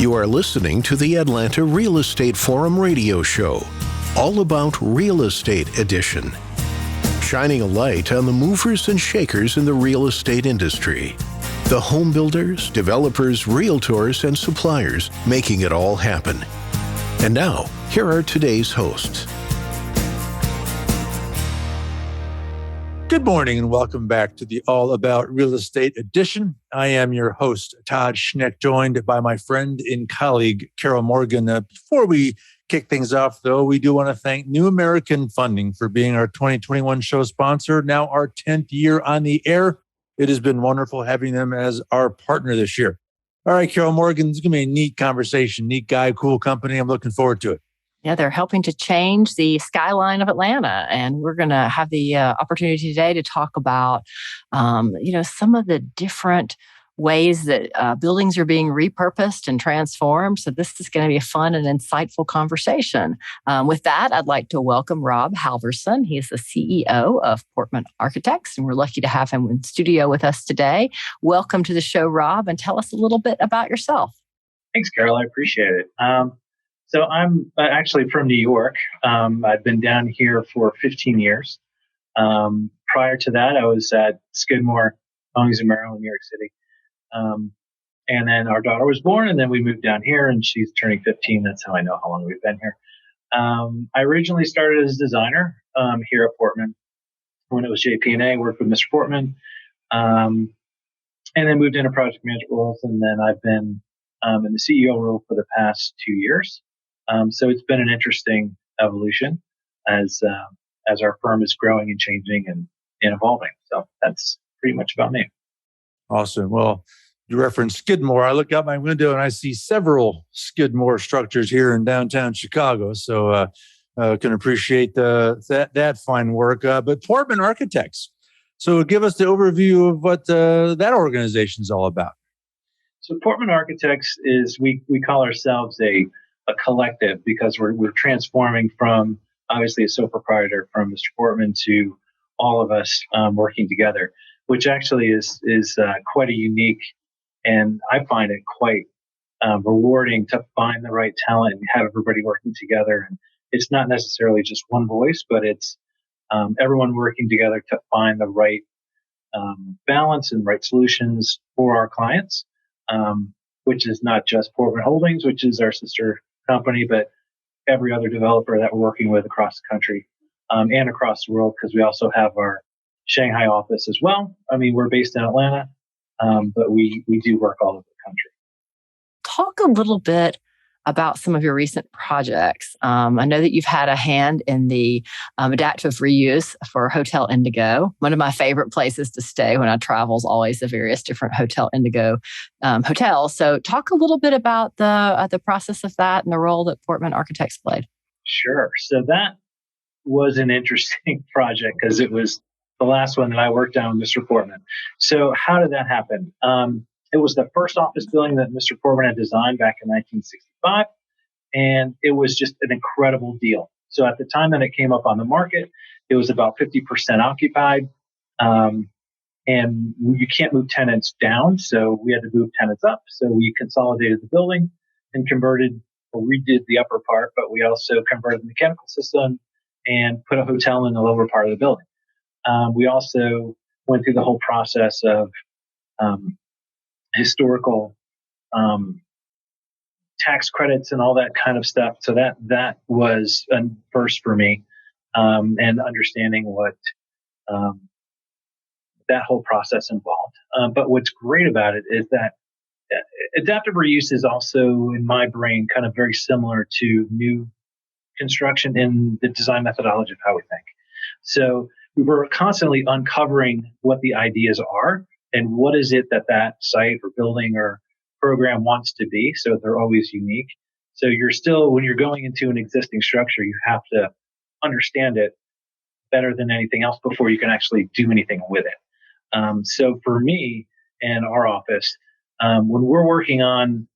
You are listening to the Atlanta Real Estate Forum radio show, all about real estate edition, shining a light on the movers and shakers in the real estate industry, the home builders, developers, realtors, and suppliers making it all happen. And now, here are today's hosts. Good morning and welcome back to the All About Real Estate edition. I am your host, Todd Schnick, joined by my friend and colleague, Carol Morgan. Before we kick things off, though, we do want to thank New American Funding for being our 2021 show sponsor, now our 10th year on the air. It has been wonderful having them as our partner this year. All right, Carol Morgan, this is going to be a neat conversation, neat guy, cool company. I'm looking forward to it. Yeah, they're helping to change the skyline of Atlanta. And we're going to have the opportunity today to talk about, some of the different ways that buildings are being repurposed and transformed. So this is going to be a fun and insightful conversation. With that, I'd like to welcome Rob Halverson. He is the CEO of Portman Architects, and we're lucky to have him in studio with us today. Welcome to the show, Rob, and tell us a little bit about yourself. Thanks, Carol. I appreciate it. So I'm actually from New York. I've been down here for 15 years. Prior to that, I was at Skidmore, Homes in Maryland, New York City. And then our daughter was born, and then we moved down here, and she's turning 15. That's how I know how long we've been here. I originally started as a designer here at Portman when it was JP&A, worked with Mr. Portman, and then moved into project management roles, and then I've been in the CEO role for the past 2 years. So it's been an interesting evolution as our firm is growing and changing and evolving. So that's pretty much about me. Awesome. Well, you referenced Skidmore. I look out my window and I see several Skidmore structures here in downtown Chicago. So can appreciate that fine work. But Portman Architects. So give us the overview of what that organization is all about. So Portman Architects is, we call ourselves a collective because we're transforming from obviously a sole proprietor from Mr. Portman to all of us working together, which actually is quite a unique, and I find it quite rewarding to find the right talent and have everybody working together. And it's not necessarily just one voice, but it's everyone working together to find the right balance and right solutions for our clients, which is not just Portman Holdings, which is our sister company, but every other developer that we're working with across the country and across the world, because we also have our Shanghai office as well. I mean, we're based in Atlanta, but we do work all over the country. Talk a little bit about some of your recent projects. I know that you've had a hand in the adaptive reuse for Hotel Indigo. One of my favorite places to stay when I travel is always the various different Hotel Indigo hotels. So talk a little bit about the process of that and the role that Portman Architects played. Sure. So that was an interesting project because it was the last one that I worked on with Mr. Portman. So how did that happen? It was the first office building that Mr. Portman had designed back in 1965, and it was just an incredible deal. So at the time that it came up on the market, it was about 50% occupied, and you can't move tenants down, so we had to move tenants up. So we consolidated the building and redid the upper part, but we also converted the mechanical system and put a hotel in the lower part of the building. We also went through the whole process of historical tax credits and all that kind of stuff. So that was a first for me, and understanding what that whole process involved. But what's great about it is that adaptive reuse is also, in my brain, kind of very similar to new construction in the design methodology of how we think. So we were constantly uncovering what the ideas are and what is it that site or building or program wants to be. So they're always unique. So you're still, when you're going into an existing structure, you have to understand it better than anything else before you can actually do anything with it. So for me and our office, when we're working on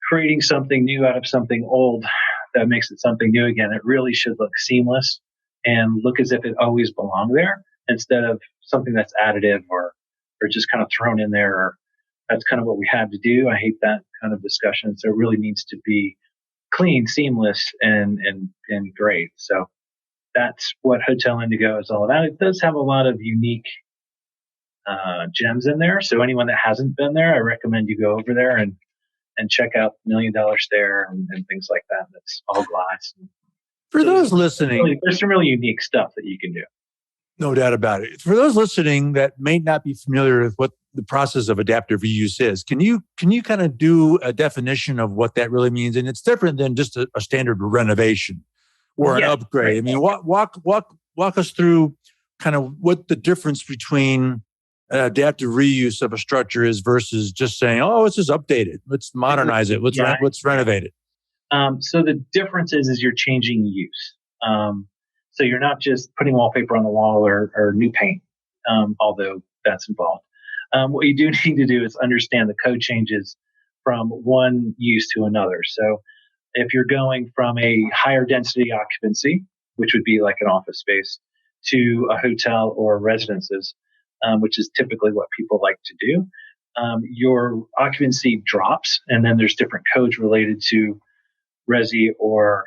creating something new out of something old that makes it something new again, it really should look seamless and look as if it always belonged there instead of something that's additive or just kind of thrown in there. That's kind of what we had to do. I hate that kind of discussion. So it really needs to be clean, seamless, and great. So that's what Hotel Indigo is all about. It does have a lot of unique gems in there. So anyone that hasn't been there, I recommend you go over there and check out $1 Million Stair and things like that. That's all glass. For those listening, there's some really unique stuff that you can do. No doubt about it. For those listening that may not be familiar with what the process of adaptive reuse is, can you kind of do a definition of what that really means? And it's different than just a standard renovation or an upgrade. I mean, walk us through kind of what the difference between adaptive reuse of a structure is versus just saying, oh, let's just update it. Let's modernize it. Let's renovate it. So the difference is you're changing use. So you're not just putting wallpaper on the wall or new paint, although that's involved. What you do need to do is understand the code changes from one use to another. So if you're going from a higher density occupancy, which would be like an office space, to a hotel or residences, which is typically what people like to do, your occupancy drops, and then there's different codes related to resi or,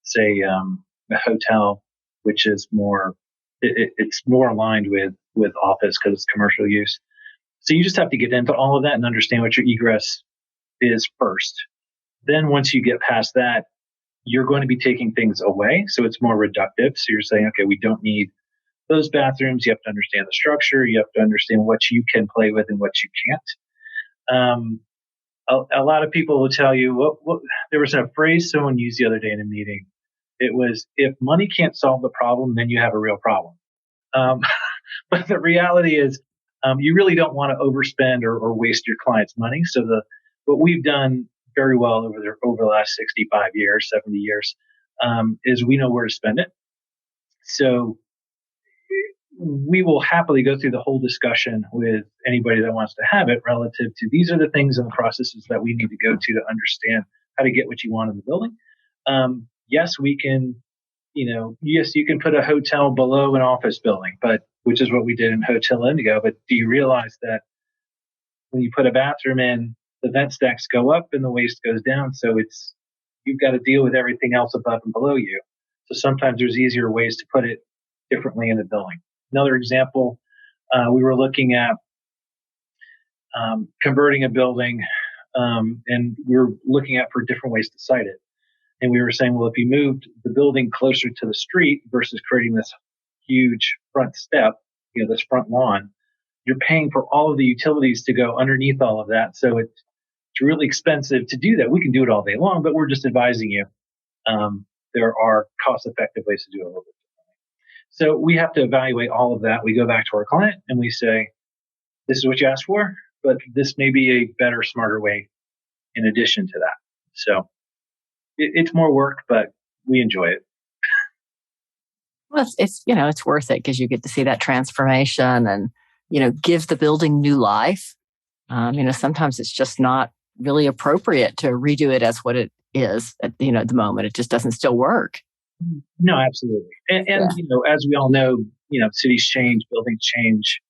say, a hotel, which is more, it's more aligned with office because it's commercial use. So you just have to get into all of that and understand what your egress is first. Then once you get past that, you're going to be taking things away. So it's more reductive. So you're saying, okay, we don't need those bathrooms. You have to understand the structure. You have to understand what you can play with and what you can't. A lot of people will tell you, there was a phrase someone used the other day in a meeting. It was, if money can't solve the problem, then you have a real problem. But the reality is, you really don't want to overspend or waste your client's money. So what we've done very well over the last 65 years, 70 years, is we know where to spend it. So we will happily go through the whole discussion with anybody that wants to have it relative to these are the things and the processes that we need to go to understand how to get what you want in the building. Yes, we can, yes, you can put a hotel below an office building, which is what we did in Hotel Indigo. But do you realize that when you put a bathroom in, the vent stacks go up and the waste goes down? So you've got to deal with everything else above and below you. So sometimes there's easier ways to put it differently in the building. Another example, we were looking at converting a building, and we were looking at for different ways to site it. And we were saying, well, if you moved the building closer to the street versus creating this huge front step, this front lawn, you're paying for all of the utilities to go underneath all of that. So it's really expensive to do that. We can do it all day long, but we're just advising you. There are cost-effective ways to do it a little bit differently. So we have to evaluate all of that. We go back to our client and we say, this is what you asked for, but this may be a better, smarter way in addition to that. So it's more work, but we enjoy it. Well, it's worth it because you get to see that transformation and, give the building new life. Sometimes it's just not really appropriate to redo it as what it is at the moment. It just doesn't still work. No, absolutely. And as we all know, cities change, buildings change.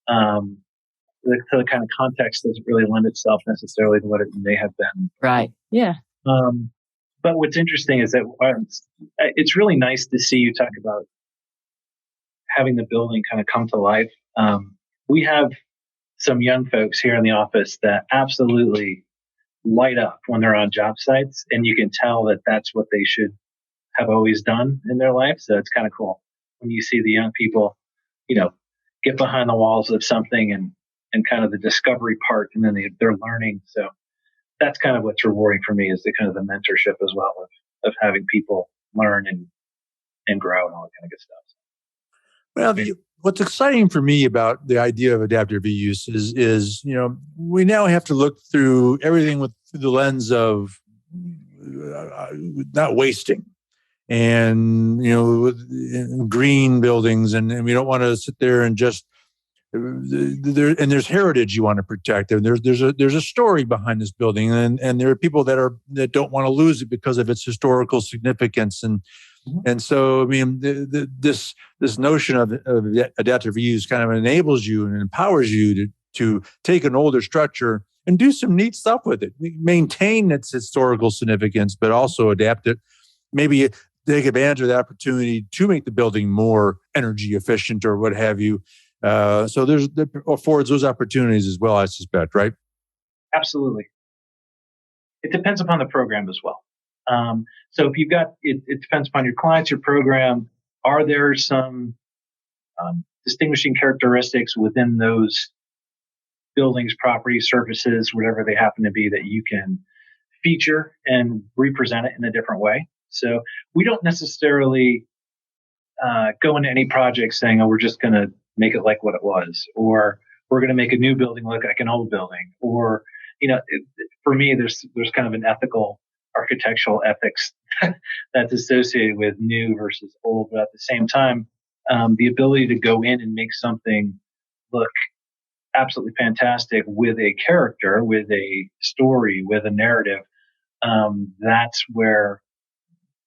The kind of context doesn't really lend itself necessarily to what it may have been. Right. Yeah. But what's interesting is that it's really nice to see you talk about having the building kind of come to life. We have some young folks here in the office that absolutely light up when they're on job sites, and you can tell that that's what they should have always done in their life. So it's kind of cool when you see the young people, get behind the walls of something and kind of the discovery part, and then they're learning. So that's kind of what's rewarding for me is the kind of the mentorship as well of having people learn and grow and all that kind of good stuff. Well, what's exciting for me about the idea of adaptive reuse is we now have to look through everything through the lens of not wasting, and green buildings, and we don't want to sit there and just there's heritage you want to protect, and there's a story behind this building, and there are people that don't want to lose it because of its historical significance, and so I mean this notion of adaptive reuse kind of enables you and empowers you to take an older structure and do some neat stuff with it. Maintain its historical significance, but also adapt it. Maybe take advantage of the opportunity to make the building more energy efficient or what have you. So that affords those opportunities as well, I suspect, right? Absolutely. It depends upon the program as well. So if you've got, it depends upon your clients, your program. Are there some distinguishing characteristics within those buildings, properties, surfaces, whatever they happen to be, that you can feature and represent it in a different way? So we don't necessarily go into any project saying, oh, we're just going to make it like what it was, or we're going to make a new building look like an old building, or, for me, there's kind of an ethical, architectural ethics that's associated with new versus old. But at the same time, the ability to go in and make something look absolutely fantastic with a character, with a story, with a narrative, that's where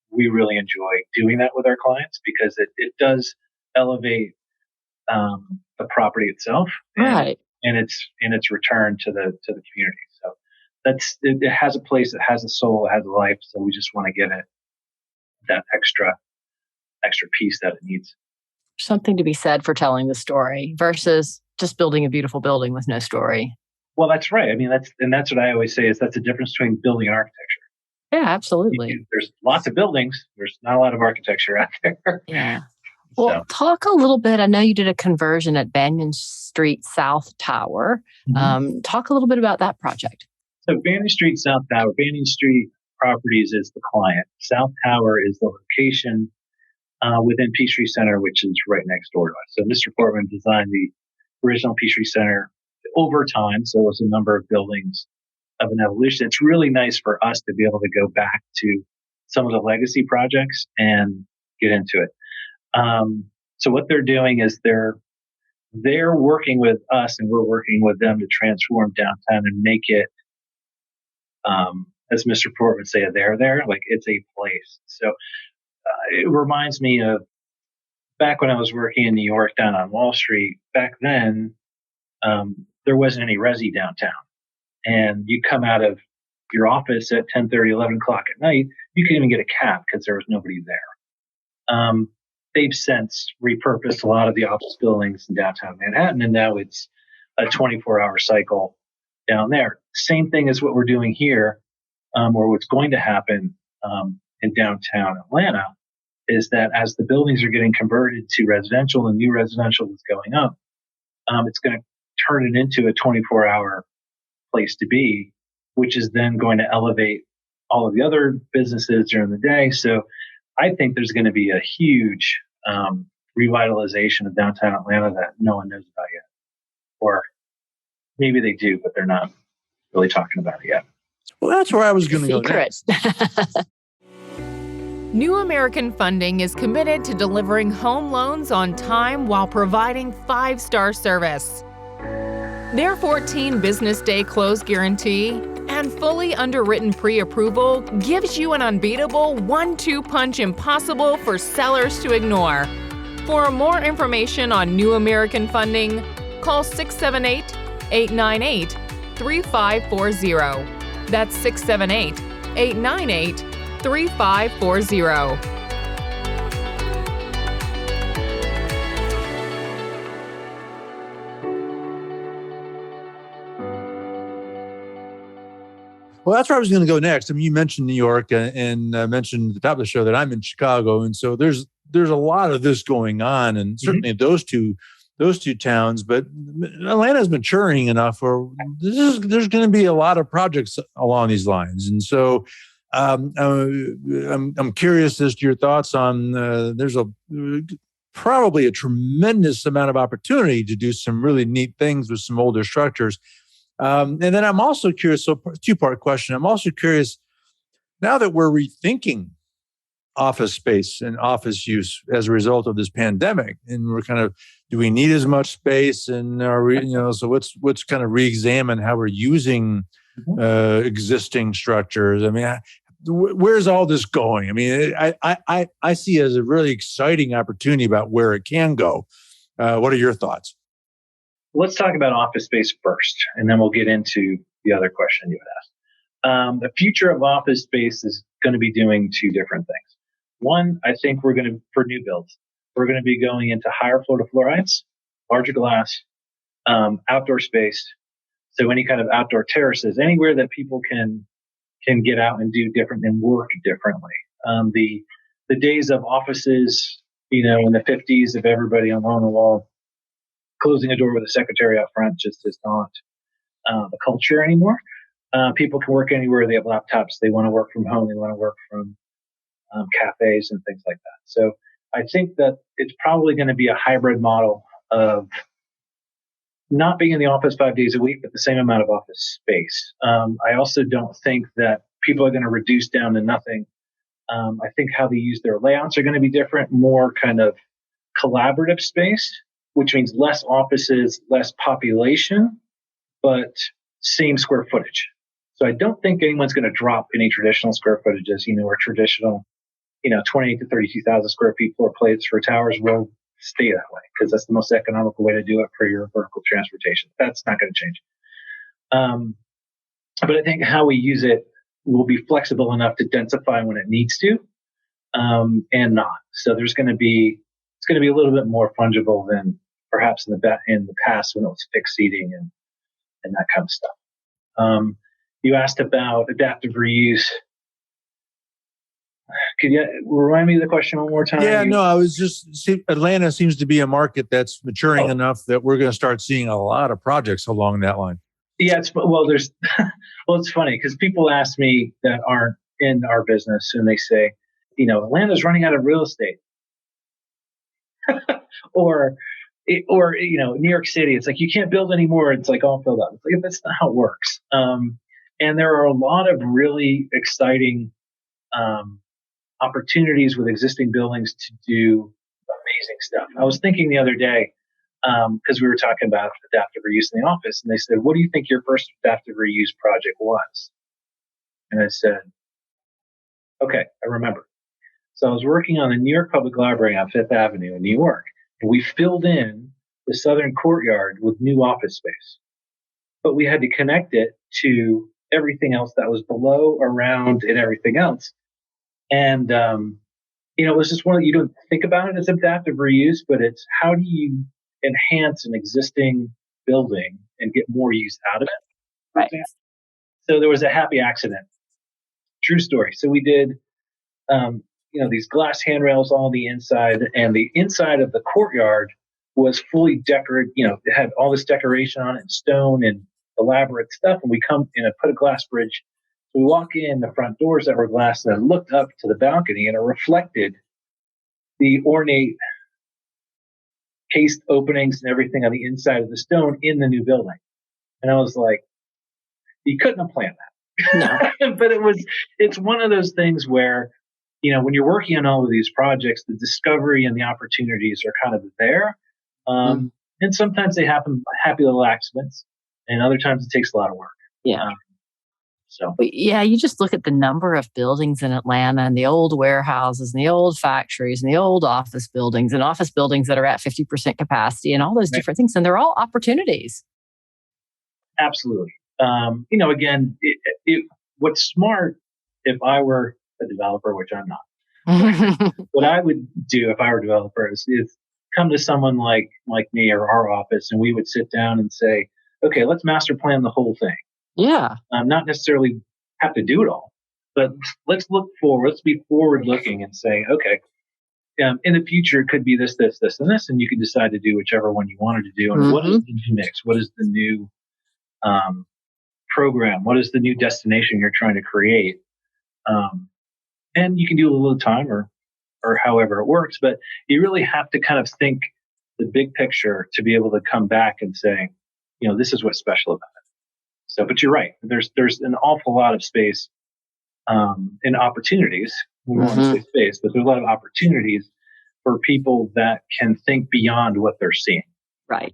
we really enjoy doing that with our clients, because it does elevate the property itself, Right. and its return to the community. So it has a place, it has a soul, it has a life. So we just want to give it that extra piece that it needs. Something to be said for telling the story versus just building a beautiful building with no story. Well, that's right. I mean, that's what I always say, is that's the difference between building and architecture. Yeah, absolutely. There's lots of buildings. There's not a lot of architecture out there. Yeah. Well, talk a little bit. I know you did a conversion at Banyan Street South Tower. Mm-hmm. Talk a little bit about that project. So Banyan Street South Tower, Banyan Street Properties is the client. South Tower is the location within Peachtree Center, which is right next door to us. So Mr. Portman designed the original Peachtree Center over time. So it was a number of buildings of an evolution. It's really nice for us to be able to go back to some of the legacy projects and get into it. So what they're doing is they're working with us, and we're working with them to transform downtown and make it, as Mr. Portman would say, there, like it's a place. So it reminds me of back when I was working in New York down on Wall Street. Back then, there wasn't any resi downtown. And you come out of your office at 10:30, 11 o'clock at night, you couldn't even get a cab because there was nobody there. They've since repurposed a lot of the office buildings in downtown Manhattan, and now it's a 24-hour cycle down there. Same thing as what we're doing here, or what's going to happen in downtown Atlanta, is that as the buildings are getting converted to residential and new residential is going up, it's going to turn it into a 24-hour place to be, which is then going to elevate all of the other businesses during the day. So I think there's going to be a huge revitalization of downtown Atlanta that no one knows about yet. Or maybe they do, but they're not really talking about it yet. Well, that's where I was going to go next. New American Funding is committed to delivering home loans on time while providing 5-star service. Their 14 business day close guarantee and fully underwritten pre-approval gives you an unbeatable 1-2 punch impossible for sellers to ignore. For more information on New American Funding, call 678-898-3540. That's 678-898-3540. Well, that's where I was going to go next. I mean, you mentioned New York and mentioned at the top of the show that I'm in Chicago, and so there's a lot of this going on, and certainly those two towns. But Atlanta's maturing enough where there's going to be a lot of projects along these lines, and so I'm curious as to your thoughts on. There's probably a tremendous amount of opportunity to do some really neat things with some older structures. And then I'm also curious, so two-part question. I'm also curious, now that we're rethinking office space and office use as a result of this pandemic, and we're kind of, do we need as much space? And are we, so let's kind of re-examine how we're using existing structures. I mean, where's all this going? I mean, I see it as a really exciting opportunity about where it can go. What are your thoughts? Let's talk about office space first, and then we'll get into the other question you had asked. The future of office space is going to be doing two different things. One, I think for new builds, we're going to be going into higher floor-to-floor heights, larger glass, outdoor space. So any kind of outdoor terraces, anywhere that people can get out and do different and work differently. The days of offices, in the 50s of everybody along the wall, closing a door with a secretary out front just is not the culture anymore. People can work anywhere. They have laptops. They want to work from home. They want to work from cafes and things like that. So I think that it's probably going to be a hybrid model of not being in the office 5 days a week, but the same amount of office space. I also don't think that people are going to reduce down to nothing. I think how they use their layouts are going to be different, more kind of collaborative space, which means less offices, less population, but same square footage. So I don't think anyone's going to drop any traditional square footages, or traditional, 28 to 32,000 square feet floor plates for towers will stay that way because that's the most economical way to do it for your vertical transportation. That's not going to change. But I think how we use it will be flexible enough to densify when it needs to, and not. So it's going to be a little bit more fungible than perhaps in the past when it was fixed seating and that kind of stuff. You asked about adaptive reuse. Could you remind me of the question one more time? Yeah, no, I was Atlanta seems to be a market that's maturing enough that we're going to start seeing a lot of projects along that line. Yeah, it's funny because people ask me that aren't in our business and they say, Atlanta's running out of real estate. or New York City, it's like you can't build anymore. It's like all filled up. It's like that's not how it works. And there are a lot of really exciting opportunities with existing buildings to do amazing stuff. I was thinking the other day, because we were talking about adaptive reuse in the office, and they said, what do you think your first adaptive reuse project was? And I said, okay, I remember. So I was working on the New York Public Library on Fifth Avenue in New York, and we filled in the southern courtyard with new office space. But we had to connect it to everything else that was below, around, and everything else. And, it was just you don't think about it as adaptive reuse, but it's how do you enhance an existing building and get more use out of it? Right. So there was a happy accident. True story. So we did, these glass handrails on the inside, and the inside of the courtyard was fully decorated. It had all this decoration on it, and stone and elaborate stuff. And we come in and put a glass bridge. We walk in, the front doors that were glass, and I looked up to the balcony, and it reflected the ornate cased openings and everything on the inside of the stone in the new building. And I was like, you couldn't have planned that. No. But it's one of those things where, when you're working on all of these projects, the discovery and the opportunities are kind of there. And sometimes they happen happy little accidents, and other times it takes a lot of work. Yeah. You just look at the number of buildings in Atlanta and the old warehouses and the old factories and the old office buildings that are at 50% capacity and all those different things. And they're all opportunities. Absolutely. Again, what's smart, if I were a developer, which I'm not, what I would do if I were a developer is come to someone like me or our office, and we would sit down and say, okay, let's master plan the whole thing. Yeah. Not necessarily have to do it all, but let's look forward. Let's be forward looking and say, okay, in the future, it could be this, this, this, and this, and you can decide to do whichever one you wanted to do. And what is the new mix? What is the new program? What is the new destination you're trying to create? And you can do a little at a time or however it works, but you really have to kind of think the big picture to be able to come back and say, this is what's special about it. So, but you're right. There's an awful lot of space and opportunities. We want to say space, but there's a lot of opportunities for people that can think beyond what they're seeing. Right.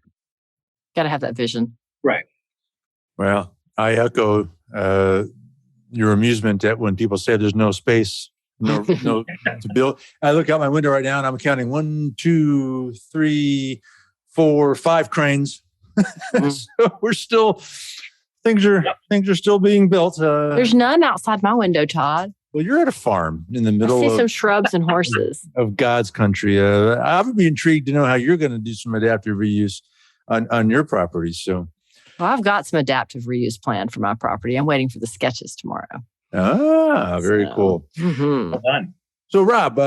Got to have that vision. Right. Well, I echo your amusement that when people say there's no space, no to build. I look out my window right now and I'm counting 1, 2, 3, 4, 5 cranes. So we're still things are still being built. There's none outside my window, Todd. Well, you're at a farm in the middle I see some shrubs and horses of God's country. I would be intrigued to know how you're going to do some adaptive reuse on your property. So, well, I've got some adaptive reuse planned for my property. I'm waiting for the sketches tomorrow. Very cool. Well done. So, Rob,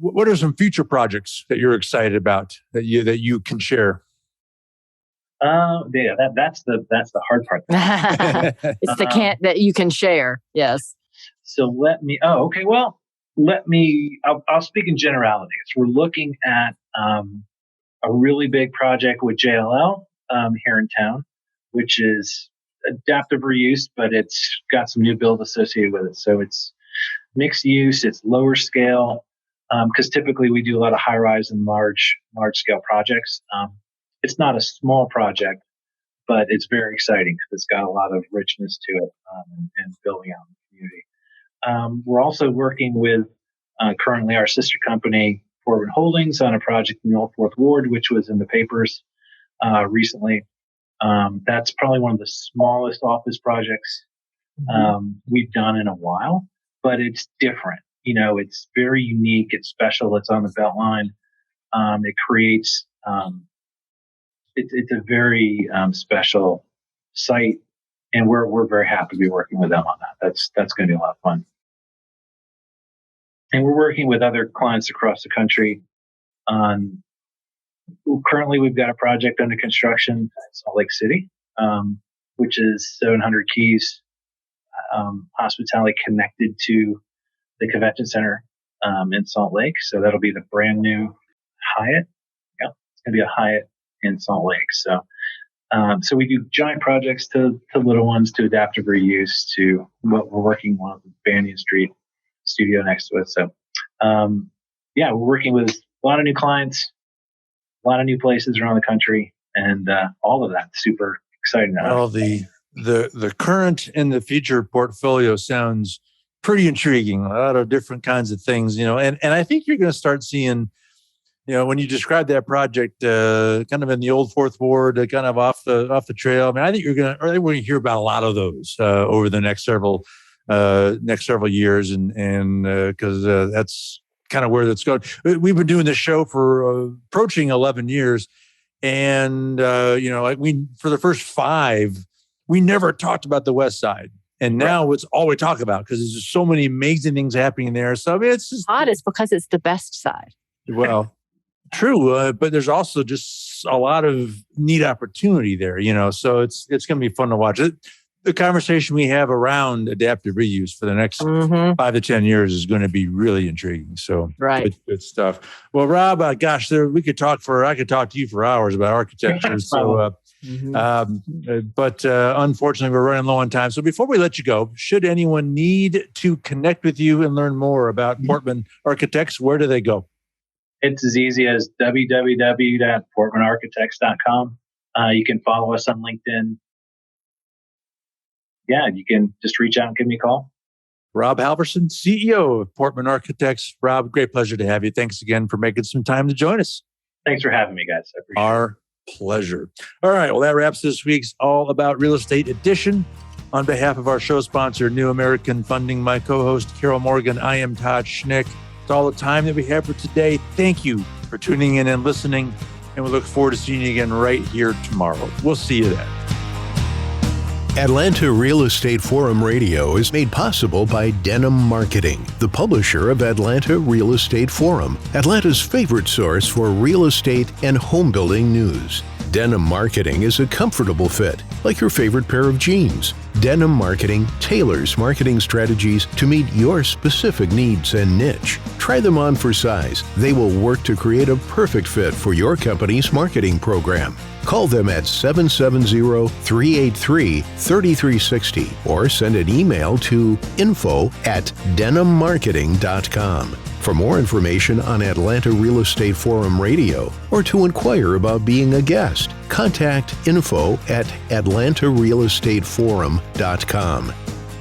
what are some future projects that you're excited about that you can share? That's the hard part. It's the can't that you can share. Yes. So I'll speak in generalities. We're looking at a really big project with JLL here in town, which is adaptive reuse, but it's got some new build associated with it. So it's mixed use, it's lower scale, because typically we do a lot of high rise and large scale projects. It's not a small project, but it's very exciting because it's got a lot of richness to it and building out in the community. We're also working with currently our sister company, Portman Holdings, on a project in the Old Fourth Ward, which was in the papers recently. That's probably one of the smallest office projects we've done in a while, but it's different. It's very unique. It's special. It's on the Beltline. It creates it's a very special site, and we're very happy to be working with them on that. That's going to be a lot of fun. And we're working with other clients across the country on. Currently, we've got a project under construction in Salt Lake City, which is 700 keys, hospitality connected to the convention center in Salt Lake. So that'll be the brand new Hyatt. Yeah, it's going to be a Hyatt in Salt Lake. So we do giant projects to little ones, to adaptive reuse, to what we're working on with Banyan Street studio next to it. So we're working with a lot of new clients, a lot of new places around the country, and all of that super exciting. Well, the current and the future portfolio sounds pretty intriguing. A lot of different kinds of things, and I think you're going to start seeing, when you describe that project, kind of in the Old Fourth Ward, kind of off the trail. I mean, I think we're going to hear about a lot of those over the next several years, and because that's kind of where that's going. We've been doing this show for approaching 11 years, and for the first 5, we never talked about the West Side, and now it's all we talk about because there's just so many amazing things happening there. So I mean, it's just odd. It's because it's the best side. Well. True, but there's also just a lot of neat opportunity there, so it's going to be fun to watch. The conversation we have around adaptive reuse for the next 5 to 10 years is going to be really intriguing. So right. Good stuff. Well, Rob, I could talk to you for hours about architecture. So, but unfortunately, we're running low on time. So before we let you go, should anyone need to connect with you and learn more about Portman Architects, where do they go? It's as easy as www.portmanarchitects.com. You can follow us on LinkedIn. Yeah, you can just reach out and give me a call. Rob Halverson, CEO of Portman Architects. Rob, great pleasure to have you. Thanks again for making some time to join us. Thanks for having me, guys. I appreciate it. Our pleasure. All right, well, that wraps this week's All About Real Estate edition. On behalf of our show sponsor, New American Funding, my co-host, Carol Morgan, I am Todd Schnick. It's all the time that we have for today. Thank you for tuning in and listening, and we look forward to seeing you again right here tomorrow. We'll see you then. Atlanta Real Estate Forum Radio is made possible by Denim Marketing, the publisher of Atlanta Real Estate Forum, Atlanta's favorite source for real estate and home building news. Denim Marketing is a comfortable fit, like your favorite pair of jeans. Denim Marketing tailors marketing strategies to meet your specific needs and niche. Try them on for size. They will work to create a perfect fit for your company's marketing program. Call them at 770-383-3360 or send an email to info@denimmarketing.com. For more information on Atlanta Real Estate Forum Radio or to inquire about being a guest, contact info@atlantarealestateforum.com.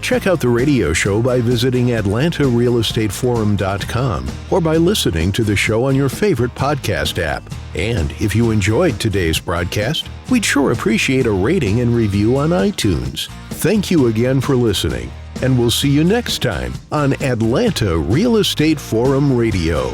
Check out the radio show by visiting AtlantaRealEstateForum.com or by listening to the show on your favorite podcast app. And if you enjoyed today's broadcast, we'd sure appreciate a rating and review on iTunes. Thank you again for listening, and we'll see you next time on Atlanta Real Estate Forum Radio.